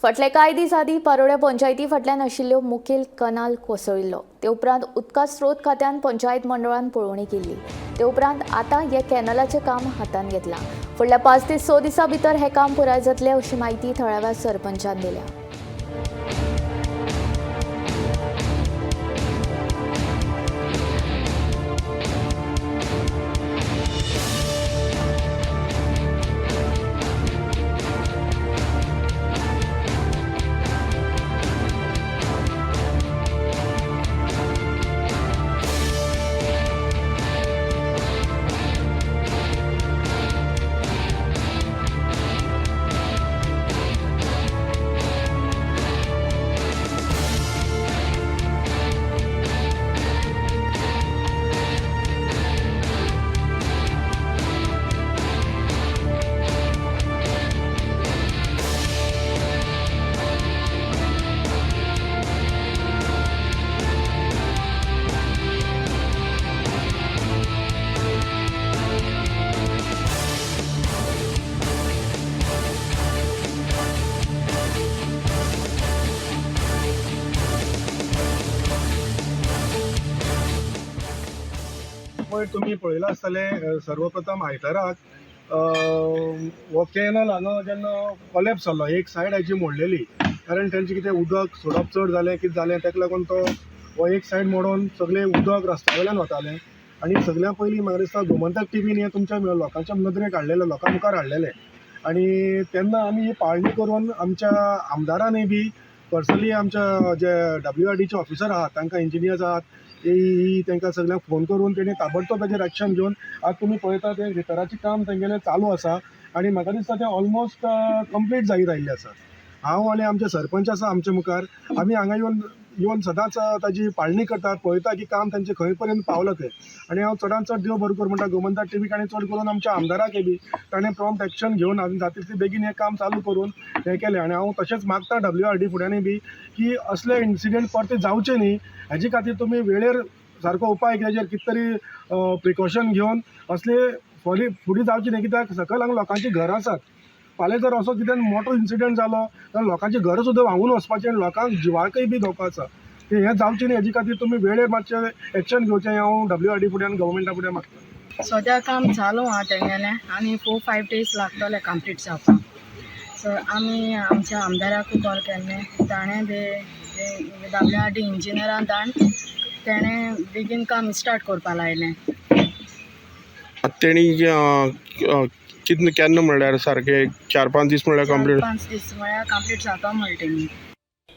फाटले कांय दीस आदीं पारोड्या पंचायती फाटल्यान आशिल्ल्यो मुखेल कनाल कोसळिल्लो. ते उपरांत उदका स्रोत खात्यान पंचायत मंडळान पळोवणी केल्ली. ते उपरांत आतां ह्या कॅनलाचें काम हातांत घेतलां. फुडल्या 5 ते 6 दिसां भितर हें काम पुराय जातलें अशी माहिती थळाव्या सरपंचान दिल्या. तुम्ही पळयला आसतलें सर्वप्रथम आयताराक हो कॅनल हांगा जेन्ना कोलॅप्स जालो, एक सायड हाची मोडलेली, कारण तेंचें कितें उदक सोडप चड जालें कितें जालें ताका लागून तो हो एक सायड मोडून सगळें उदक रस्त्या वयल्यान वतालें. आनी सगळ्या पयलीं म्हाका दिसता गोमंतक टीव्हीन हें तुमच्या लोकांच्या नदरेक हाडलेलें, लोकां मुखार हाडलेलें. आनी तेन्ना आमी ही पाळणी करून आमच्या आमदारानय बी पर्सनली आमच्या जे WRDचे ऑफिसर आहात, तांकां इंजिनियर्स आहात, AE तांकां सगळ्यांक फोन करून तेणी ताबडतोब ताचेर एक्शन घेवन आज तुमी पळयता तें भितराचें काम तेंगेलें चालू आसा. आनी म्हाका दिसता तें ऑलमोस्ट कंप्लीट जायत आयिल्लें आसा. हांव आनी आमचे सरपंच आसा आमचे मुखार, आमी हांगा येवन सदांच ताची पाळणी करतात, पळयता की काम तांचें खंय पर्यंत पावलां तें. आनी हांव चडांत चड देव बरो करूं म्हणटा गोमंतक टीव्हीक आनी चड करून आमच्या आमदाराक बी ताणें प्रॉम्प्ट एक्शन घेवन आनी जाता तितले बेगीन हें काम चालू करून हें केलें. आनी हांव तशेंच मागता WRD फुड्यांनी बी की असले इन्सिडेंट परते जावचे न्ही, हेजे खातीर तुमी वेळेर सारको उपाय केल्यार कितें तरी प्रिकॉशन घेवन असले फुडें जावचे न्ही. कित्याक सकयल हांगा लोकांची घरां आसात. फाल्यां जर असो कितें मोठो इन्सिडेंट जालो जाल्यार लोकांची घरां सुद्दां व्हांवून वचपाचें आनी लोकांक जिवाकय बी धोको आसा. हें जावचें न्ही, हेजे खातीर तुमी वेळेर मातशें एक्शन घेवचें हांव WRD फुड्यान गव्हर्मेंटा फुड्यान मागता. सद्या काम चालू आहा तेंगेलें आनी 4-5 days लागतले कंप्लीट जावपाक. सो आमी आमच्या आमदाराकूय कॉल केल्लें, ताणें बी WRD इंजिनियरान धाडून तेणें बेगीन काम स्टार्ट करपा लायलें. तेणी केन्ना म्हणल्यार सारकें 4-5 दीस म्हणल्यार कंप्लीट 5 दीस म्हळ्यार कंप्लीट जाता म्हणलें तेणी.